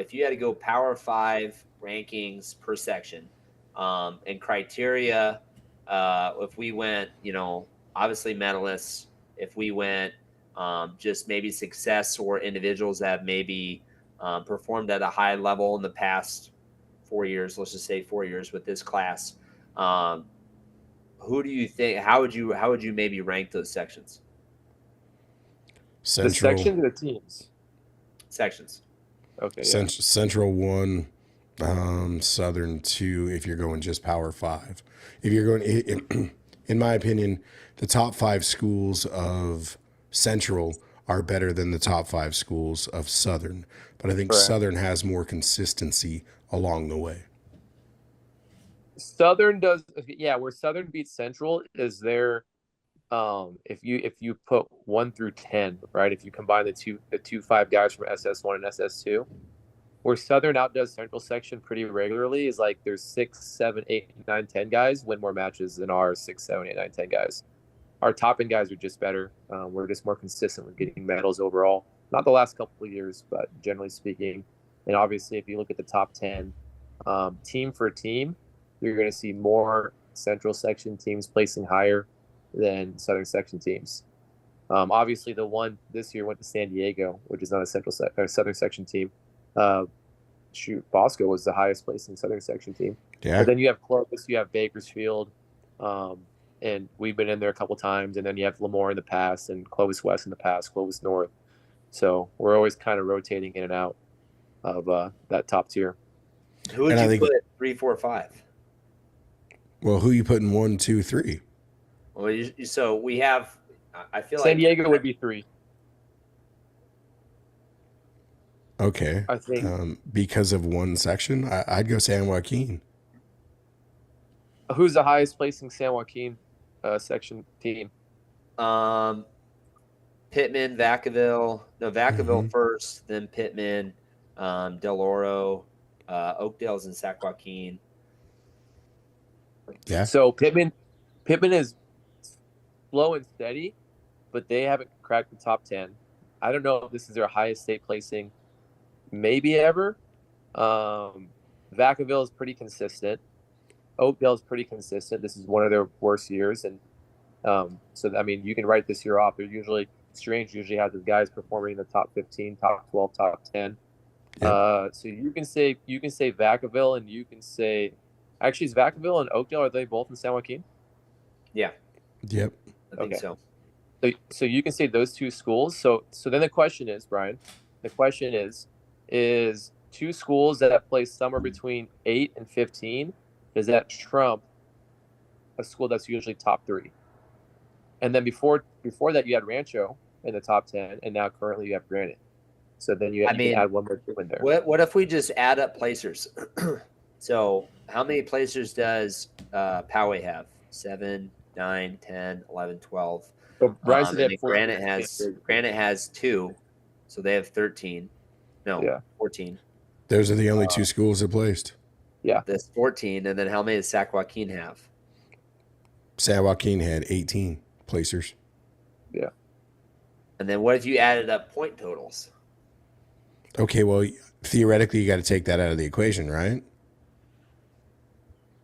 if you had to go Power Five rankings per section, and criteria, if we went, obviously medalists, if we went just maybe success or individuals that have maybe performed at a high level in the past 4 years, let's just say 4 years with this class. Who do you think? How would you maybe rank those sections? Central. The sections or the teams? Sections. Okay. Yeah. Central 1, Southern 2. If you're going just Power 5, if you're going, in my opinion, the top 5 schools of Central are better than the top 5 schools of Southern. But I think Correct. Southern has more consistency along the way. Southern does, yeah. Where Southern beats Central is their, if you put 1 through 10, right? If you combine the two 5 guys from SS1 and SS2, where Southern outdoes Central section pretty regularly is like there's 6, 7, 8, 9, 10 guys win more matches than our 6, 7, 8, 9, 10 guys. Our top end guys are just better. We're just more consistent with getting medals overall. Not the last couple of years, but generally speaking. And obviously, if you look at the top 10, team for team, you're going to see more Central section teams placing higher than Southern section teams. Obviously, the one this year went to San Diego, which is not a Southern section team. Bosco was the highest placing Southern section team. Yeah. But then you have Clovis, you have Bakersfield, and we've been in there a couple times. And then you have Lemoore in the past, and Clovis West in the past, Clovis North. So we're always kind of rotating in and out of that top tier. Who would you put 3, 4, 5? Well, who you putting 1, 2, 3? Well, so we have. I feel San like Diego would be 3. Okay. I think because of one section, I'd go San Joaquin. Who's the highest placing San Joaquin section team? Pittman, Vacaville. No, Vacaville first, then Pittman, Del Oro, Oakdale's and San Joaquin. Yeah. So Pittman is slow and steady, but they haven't cracked the top 10. I don't know if this is their highest state placing, maybe ever. Vacaville is pretty consistent. Oakdale is pretty consistent. This is one of their worst years, and so I mean, you can write this year off. They're usually Strange usually has his guys performing in the top 15, top 12, top 10. Yep. So you can say Vacaville, and you can say, actually, is Vacaville and Oakdale, are they both in San Joaquin? Yeah. Yep. I think so. So you can say those two schools. So then the question is, Brian, is 2 schools that place somewhere between 8 and 15, does that trump a school that's usually top 3? And then before that, you had Rancho in the top 10, and now currently you have Granite. So then you can add one more team in there. What if we just add up placers? So how many placers does Poway have? 7, 9, 10, 11, 12. So Brian said Granite has 2, so they have 13. No, 14. Those are the only 2 schools that placed. Yeah. That's 14, and then how many does San Joaquin have? San Joaquin had 18 placers. Yeah. And then what if you added up point totals? Okay, well, theoretically, you got to take that out of the equation, right?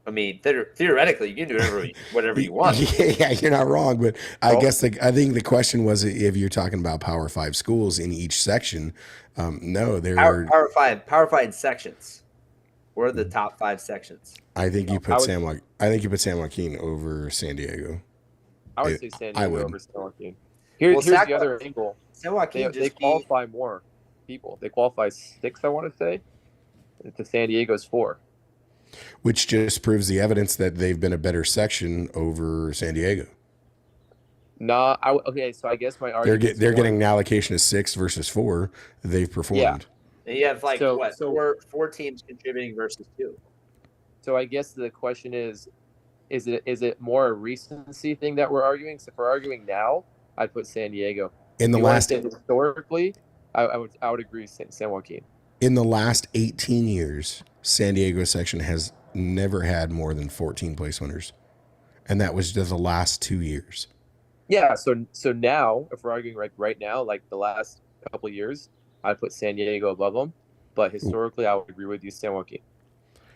I mean, theoretically, you can do whatever you want. Yeah, you're not wrong, but I think the question was if you're talking about Power 5 schools in each section. No, there are Power 5 sections. What are the top 5 sections? I think you put San Joaquin over San Diego. I would say San Diego over San Joaquin. Here's the other angle. San Joaquin they qualify more people. They qualify 6, I want to say. To San Diego's 4. Which just proves the evidence that they've been a better section over San Diego. No, okay. So I guess my argument they're getting an allocation of 6 versus 4. They've performed. Yeah. And you have four teams contributing versus 2. So I guess the question is it more a recency thing that we're arguing? So if we're arguing now, I'd put San Diego. In the last historically, I would agree San Joaquin. In the last 18 years, San Diego section has never had more than 14 place winners, and that was just the last 2 years. Yeah. So now, if we're arguing right now, like the last couple of years, I put San Diego above them. but historically, I would agree with you, San Joaquin.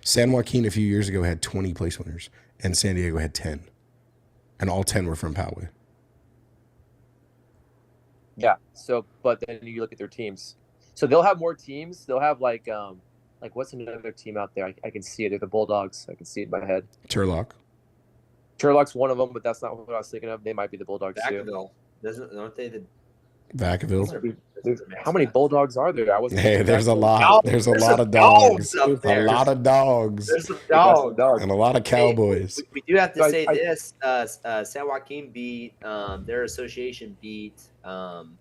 San Joaquin a few years ago had 20 place winners, and San Diego had 10, and all 10 were from Poway. Yeah. So, but then you look at their teams. So they'll have more teams. They'll have like what's another team out there? I can see it. They're the Bulldogs. I can see it in my head. Turlock. Turlock's one of them, but that's not what I was thinking of. They might be the Bulldogs too. Vacaville. Aren't they the Vacaville. How many Bulldogs are there? I wasn't. Hey, thinking there's a Vacaville. lot. There's a lot of dogs. up A there. lot of dogs. There's some Dogs. dogs. And a lot of cowboys. We do have to So say I- this: San Joaquin beat their association beat San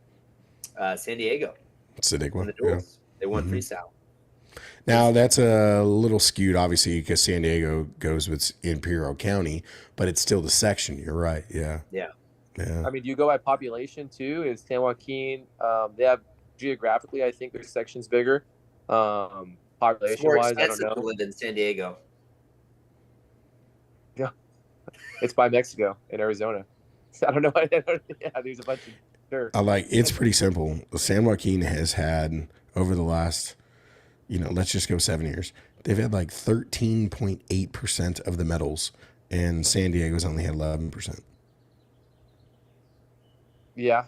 Diego in Sidigua. the Yeah. duels. They won Mhm. freestyle. Now that's a little skewed, obviously, because San Diego goes with Imperial County, but it's still the section. You're right. Yeah. Yeah. Yeah. I mean, do you go by population too? Is San Joaquin? They have geographically, I think their section's bigger. It's more Population-wise, I don't expensive to know. live in San Diego. It's by Mexico and Arizona. I don't know. Yeah, there's a bunch of dirt. It's pretty simple. San Joaquin has had over the last, let's just go 7 years. They've had like 13.8% of the medals, and San Diego's only had 11%. Yeah.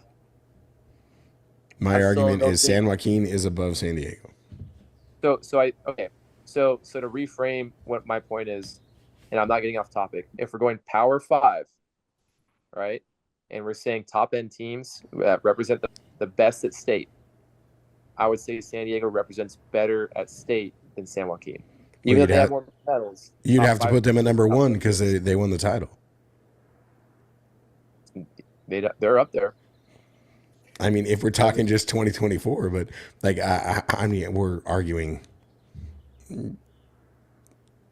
My I still argument don't is think- San Joaquin is above San Diego. So to reframe what my point is, and I'm not getting off topic. If we're going Power 5, right, and we're saying top end teams that represent the best at state, I would say San Diego represents better at state than San Joaquin. Even you'd if they have- have more medals, You'd top have to five- put them at number one because they won the title. they're up there. I mean, if we're talking just 2024, but like I mean, we're arguing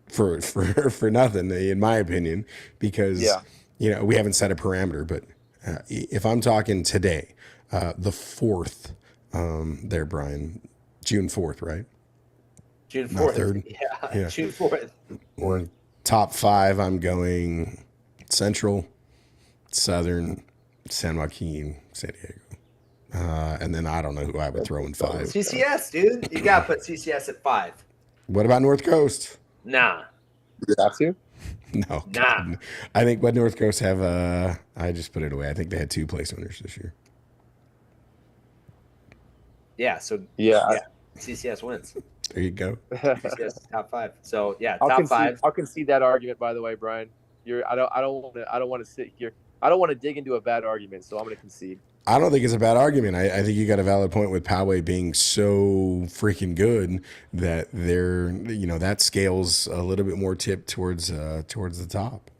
for nothing, in my opinion, because Yeah. we haven't set a parameter. But if I'm talking today, the 4th, there, Brian, June 4th, right? June Not 4th. third. Yeah. June 4th. Or top 5, I'm going Central, Southern, San Joaquin, San Diego. And then I don't know who I would throw in 5. CCS, dude. You got to put CCS at 5. What about North Coast? Nah. You have to. No. Nah. I think what North Coast have, I just put it away. I think they had 2 place winners this year. Yeah, so Yeah. CCS wins. There you go. CCS is top 5. So, yeah, I'll top concede, 5. I'll concede that argument. By the way, Brian, I don't want to sit here. I don't want to dig into a bad argument, so I'm going to concede. I don't think it's a bad argument. I think you got a valid point with Poway being so freaking good that that scales a little bit more tipped towards the top.